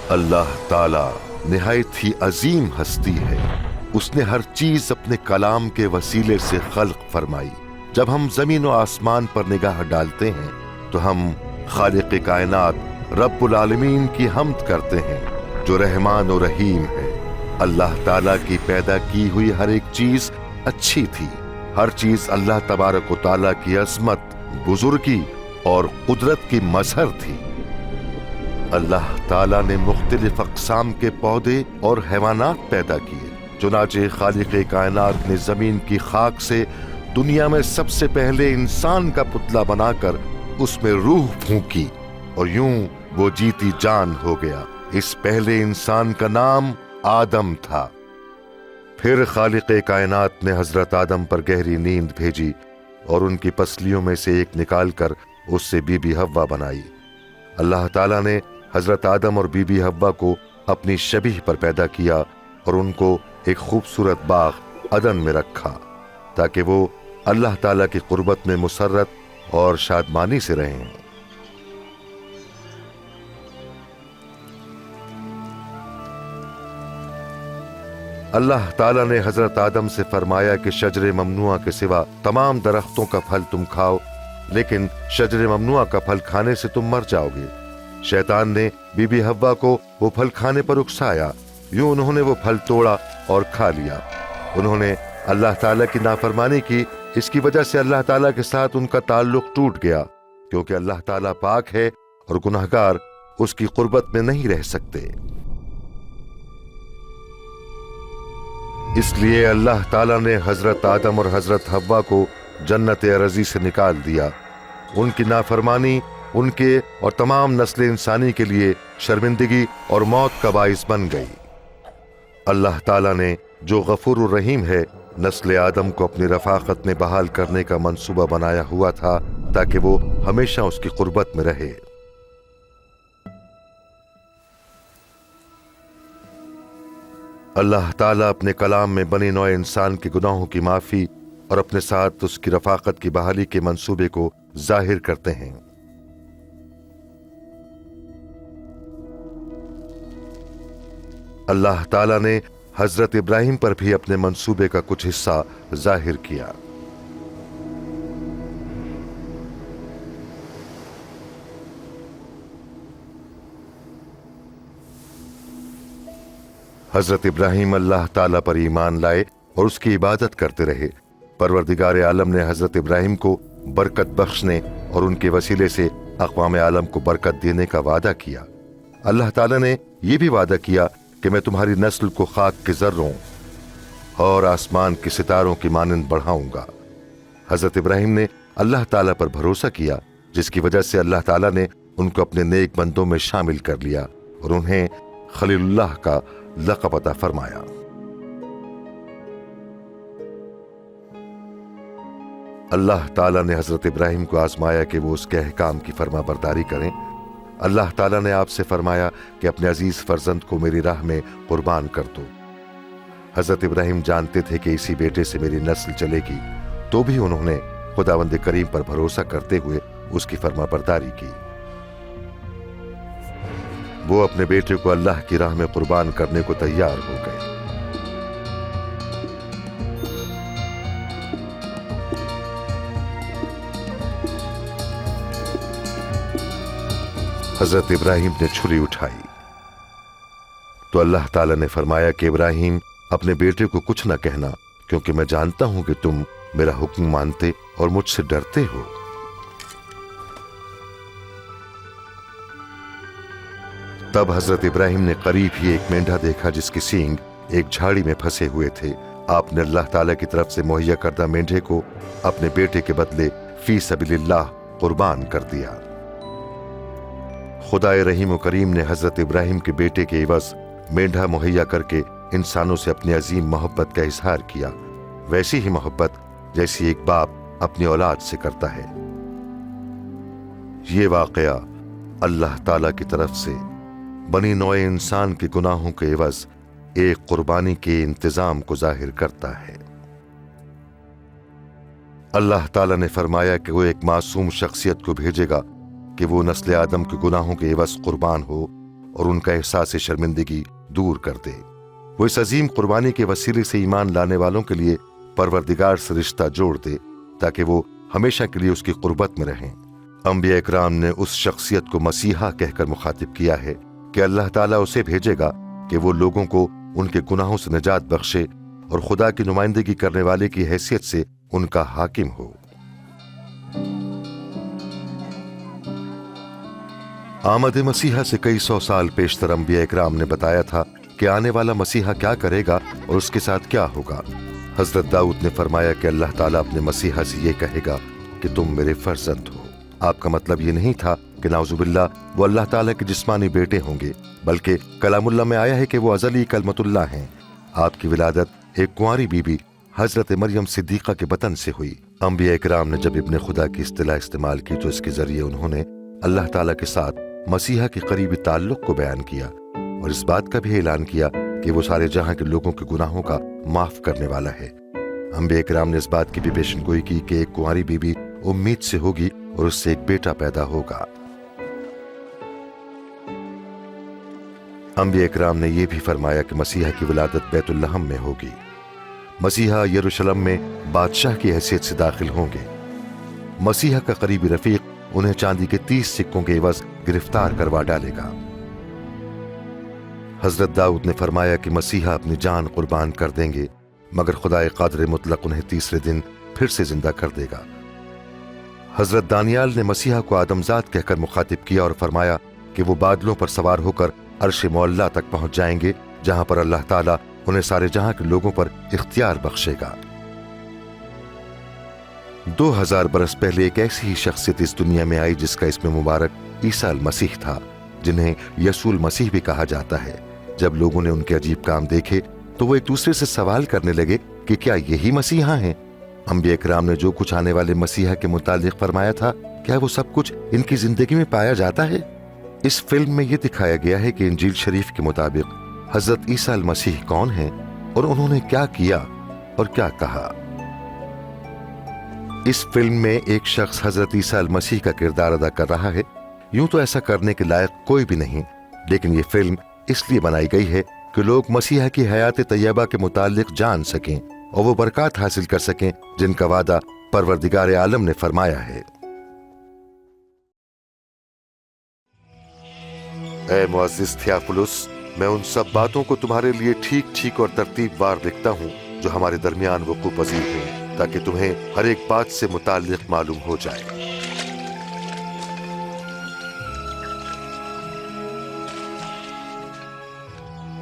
اللہ تعالی نہایت ہی عظیم ہستی ہے۔ اس نے ہر چیز اپنے کلام کے وسیلے سے خلق فرمائی۔ جب ہم زمین و آسمان پر نگاہ ڈالتے ہیں تو ہم خالق کائنات رب العالمین کی حمد کرتے ہیں جو رحمان و رحیم ہے۔ اللہ تعالیٰ کی پیدا کی ہوئی ہر ایک چیز اچھی تھی۔ ہر چیز اللہ تبارک و تعالیٰ کی عظمت، بزرگی اور قدرت کی مظہر تھی۔ اللہ تعالیٰ نے مختلف اقسام کے پودے اور حیوانات پیدا کیے۔ چنانچہ خالق کائنات نے زمین کی خاک سے دنیا میں سب سے پہلے انسان کا پتلا بنا کر اس میں روح پھونکی اور یوں وہ جیتی جان ہو گیا۔ اس پہلے انسان کا نام آدم تھا۔ پھر خالق کائنات نے حضرت آدم پر گہری نیند بھیجی اور ان کی پسلیوں میں سے ایک نکال کر اس سے بی بی حوا بنائی۔ اللہ تعالیٰ نے حضرت آدم اور بی بی حوا کو اپنی شبیہ پر پیدا کیا اور ان کو ایک خوبصورت باغ عدن میں رکھا تاکہ وہ اللہ تعالیٰ کی قربت میں مسرت اور شادمانی سے رہیں۔ اللہ تعالیٰ نے حضرت آدم سے فرمایا کہ شجر ممنوعہ کے سوا تمام درختوں کا پھل تم کھاؤ، لیکن شجر ممنوعہ کا پھل کھانے سے تم مر جاؤ گے۔ شیطان نے بی بی حوا کو وہ پھل کھانے پر اکسایا، یوں انہوں نے وہ پھل توڑا اور کھا لیا۔ انہوں نے اللہ تعالیٰ کی نافرمانی کی، اس کی وجہ سے اللہ تعالیٰ کے ساتھ ان کا تعلق ٹوٹ گیا، کیونکہ اللہ تعالیٰ پاک ہے اور گنہگار اس کی قربت میں نہیں رہ سکتے۔ اس لیے اللہ تعالیٰ نے حضرت آدم اور حضرت حوا کو جنت ارضی سے نکال دیا۔ ان کی نافرمانی ان کے اور تمام نسل انسانی کے لیے شرمندگی اور موت کا باعث بن گئی۔ اللہ تعالیٰ نے جو غفور الرحیم ہے، نسل آدم کو اپنی رفاقت میں بحال کرنے کا منصوبہ بنایا ہوا تھا تاکہ وہ ہمیشہ اس کی قربت میں رہے۔ اللہ تعالیٰ اپنے کلام میں بنی نوع انسان کے گناہوں کی معافی اور اپنے ساتھ اس کی رفاقت کی بحالی کے منصوبے کو ظاہر کرتے ہیں۔ اللہ تعالیٰ نے حضرت ابراہیم پر بھی اپنے منصوبے کا کچھ حصہ ظاہر کیا۔ حضرت ابراہیم اللہ تعالیٰ پر ایمان لائے اور اس کی عبادت کرتے رہے۔ پروردگار عالم نے حضرت ابراہیم کو برکت بخشنے اور ان کے وسیلے سے اقوام عالم کو برکت دینے کا وعدہ کیا۔ اللہ تعالیٰ نے یہ بھی وعدہ کیا کہ میں تمہاری نسل کو خاک کے ذروں اور آسمان کے ستاروں کی مانند بڑھاؤں گا۔ حضرت ابراہیم نے اللہ تعالیٰ پر بھروسہ کیا، جس کی وجہ سے اللہ تعالیٰ نے ان کو اپنے نیک بندوں میں شامل کر لیا اور انہیں خلیل اللہ کا لقب عطا فرمایا۔ اللہ تعالیٰ نے حضرت ابراہیم کو آزمایا کہ وہ اس کے احکام کی فرما برداری کریں۔ اللہ تعالیٰ نے آپ سے فرمایا کہ اپنے عزیز فرزند کو میری راہ میں قربان کر دو۔ حضرت ابراہیم جانتے تھے کہ اسی بیٹے سے میری نسل چلے گی، تو بھی انہوں نے خداوند کریم پر بھروسہ کرتے ہوئے اس کی فرما برداری کی۔ وہ اپنے بیٹے کو اللہ کی راہ میں قربان کرنے کو تیار ہو گئے۔ حضرت ابراہیم نے چھری اٹھائی تو اللہ تعالیٰ نے فرمایا کہ ابراہیم اپنے بیٹے کو کچھ نہ کہنا، کیونکہ میں جانتا ہوں کہ تم میرا حکم مانتے اور مجھ سے ڈرتے ہو۔ تب حضرت ابراہیم نے قریب ہی ایک مینڈھا دیکھا جس کی سینگ ایک جھاڑی میں پھنسے ہوئے تھے۔ آپ نے اللہ تعالیٰ کی طرف سے مہیا کردہ مینڈھے کو اپنے بیٹے کے بدلے فی سبیل اللہ قربان کر دیا۔ خدائے رحیم و کریم نے حضرت ابراہیم کے بیٹے کے عوض مینڈھا مہیا کر کے انسانوں سے اپنی عظیم محبت کا اظہار کیا، ویسی ہی محبت جیسی ایک باپ اپنی اولاد سے کرتا ہے۔ یہ واقعہ اللہ تعالیٰ کی طرف سے بنی نوع انسان کے گناہوں کے عوض ایک قربانی کے انتظام کو ظاہر کرتا ہے۔ اللہ تعالیٰ نے فرمایا کہ وہ ایک معصوم شخصیت کو بھیجے گا کہ وہ نسل آدم کے گناہوں کے عوض قربان ہو اور ان کا احساس شرمندگی دور کر دے۔ وہ اس عظیم قربانی کے وسیلے سے ایمان لانے والوں کے لیے پروردگار سے رشتہ جوڑ دے تاکہ وہ ہمیشہ کے لیے اس کی قربت میں رہیں۔ انبیاء اکرام نے اس شخصیت کو مسیحا کہہ کر مخاطب کیا ہے کہ اللہ تعالیٰ اسے بھیجے گا کہ وہ لوگوں کو ان کے گناہوں سے نجات بخشے اور خدا کی نمائندگی کرنے والے کی حیثیت سے ان کا حاکم ہو۔ آمد مسیحا سے کئی سو سال پیشتر انبیاء اکرام نے بتایا تھا کہ آنے والا مسیحا کیا کرے گا اور اس کے ساتھ کیا ہوگا۔ حضرت داؤد نے فرمایا کہ اللہ تعالیٰ اپنے مسیحا سے یہ کہے گا کہ تم میرے فرزند ہو۔ آپ کا مطلب یہ نہیں تھا کہ نعوذ باللہ وہ اللہ تعالیٰ کے جسمانی بیٹے ہوں گے، بلکہ کلام اللہ میں آیا ہے کہ وہ ازلی کلمت اللہ ہیں۔ آپ کی ولادت ایک کنواری بی بی حضرت مریم صدیقہ کے بطن سے ہوئی۔ انبیاء اکرام نے جب ابن خدا کی اصطلاح استعمال کی تو اس کے ذریعے انہوں نے اللہ تعالیٰ کے ساتھ مسیحا کے قریبی تعلق کو بیان کیا اور اس بات کا بھی اعلان کیا کہ وہ سارے جہاں کے لوگوں کے گناہوں کا معاف کرنے والا ہے۔ انبیاء اکرام نے اس بات کی بھی پیشن گوئی کی کہ ایک کنواری بی بی امید سے ہوگی اور اس سے ایک بیٹا پیدا ہوگا۔ انبیاء اکرام نے یہ بھی فرمایا کہ مسیحا کی ولادت بیت اللحم میں ہوگی۔ مسیحا یروشلم میں بادشاہ کی حیثیت سے داخل ہوں گے۔ مسیحا کا قریبی رفیق انہیں چاندی کے 30 سکوں کے عوض گرفتار کروا ڈالے گا۔ حضرت داؤد نے فرمایا کہ مسیحا اپنی جان قربان کر دیں گے مگر خدائے قادر مطلق انہیں تیسرے دن پھر سے زندہ کر دے گا۔ حضرت دانیال نے مسیحا کو آدمزاد کہہ کر مخاطب کیا اور فرمایا کہ وہ بادلوں پر سوار ہو کر عرش معلیٰ تک پہنچ جائیں گے جہاں پر اللہ تعالیٰ انہیں سارے جہاں کے لوگوں پر اختیار بخشے گا۔ 2000 برس پہلے ایک ایسی ہی شخصیت اس دنیا میں آئی جس کا اسم مبارک عیسیٰ المسیح تھا، جنہیں یسوع المسیح بھی کہا جاتا ہے۔ جب لوگوں نے ان کے عجیب کام دیکھے تو وہ ایک دوسرے سے سوال کرنے لگے کہ کیا یہی مسیحا ہیں؟ انبیاء اکرام نے جو کچھ آنے والے مسیحا کے متعلق فرمایا تھا کیا وہ سب کچھ ان کی زندگی میں پایا جاتا ہے؟ اس فلم میں یہ دکھایا گیا ہے کہ انجیل شریف کے مطابق حضرت عیسیٰ المسیح کون ہیں اور انہوں نے کیا کیا اور کیا کہا۔ اس فلم میں ایک شخص حضرت عیسیٰ المسیح کا کردار ادا کر رہا ہے۔ یوں تو ایسا کرنے کے لائق کوئی بھی نہیں، لیکن یہ فلم اس لیے بنائی گئی ہے کہ لوگ مسیحا کی حیات طیبہ کے متعلق جان سکیں اور وہ برکات حاصل کر سکیں جن کا وعدہ پروردگار عالم نے فرمایا ہے۔ اے معزز تھیوفلس، میں ان سب باتوں کو تمہارے لیے ٹھیک ٹھیک اور ترتیب وار لکھتا ہوں جو ہمارے درمیان وقوع پذیر ہیں، تاکہ تمہیں ہر ایک بات سے متعلق معلوم ہو جائے۔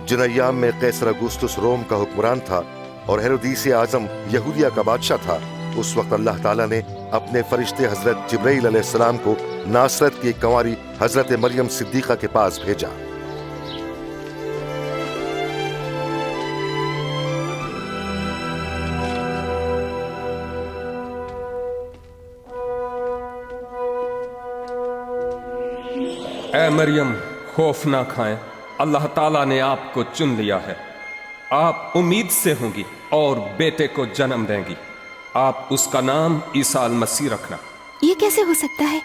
جن ایام میں قیصر اگسطس روم کا حکمران تھا اور ہیرودیس اعظم یہودیہ کا بادشاہ تھا، اس وقت اللہ تعالیٰ نے اپنے فرشتے حضرت جبرائیل علیہ السلام کو ناصرت کی ایک کنواری حضرت مریم صدیقہ کے پاس بھیجا۔ اے مریم، خوف نہ کھائیں، اللہ تعالیٰ نے آپ کو چن لیا ہے۔ آپ امید سے ہوں گی اور بیٹے کو جنم دیں گی۔ آپ اس کا نام عیسیٰ المسیح رکھنا۔ یہ کیسے ہو سکتا ہے؟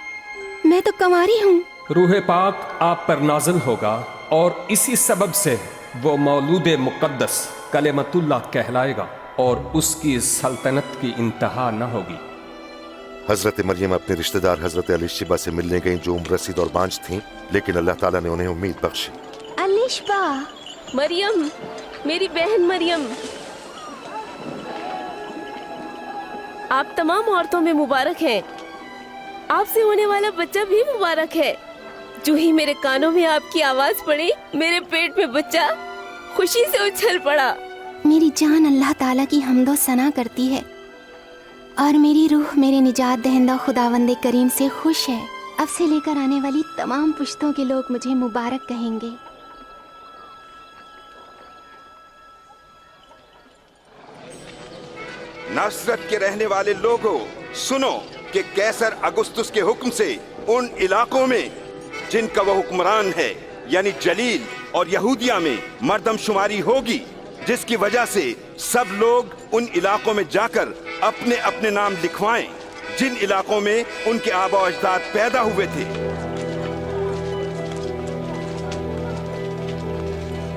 میں تو کنواری ہوں۔ روح پاک آپ پر نازل ہوگا اور اسی سبب سے وہ مولود مقدس کلمت اللہ کہلائے گا اور اس کی سلطنت کی انتہا نہ ہوگی۔ حضرت مریم اپنے رشتہ دار حضرت الیشبا سے ملنے گئیں جو عمر رسید اور بانجھ تھیں، لیکن اللہ تعالیٰ نے انہیں امید بخشی۔ الیشبا، مریم، میری بہن مریم، آپ تمام عورتوں میں مبارک ہیں۔ آپ سے ہونے والا بچہ بھی مبارک ہے۔ جو ہی میرے کانوں میں آپ کی آواز پڑی، میرے پیٹ میں بچہ خوشی سے اچھل پڑا۔ میری جان اللہ تعالیٰ کی حمد و ثنا کرتی ہے اور میری روح میرے نجات دہندہ خداوند کریم سے خوش ہے۔ اب سے لے کر آنے والی تمام پشتوں کے لوگ مجھے مبارک کہیں گے۔ ناصرت کے رہنے والے لوگوں، سنو کہ قیصر اگسطس کے حکم سے ان علاقوں میں جن کا وہ حکمران ہے یعنی جلیل اور یہودیہ میں مردم شماری ہوگی، جس کی وجہ سے سب لوگ ان علاقوں میں جا کر اپنے اپنے نام لکھوائیں جن علاقوں میں ان کے آبا و اجداد پیدا ہوئے تھے۔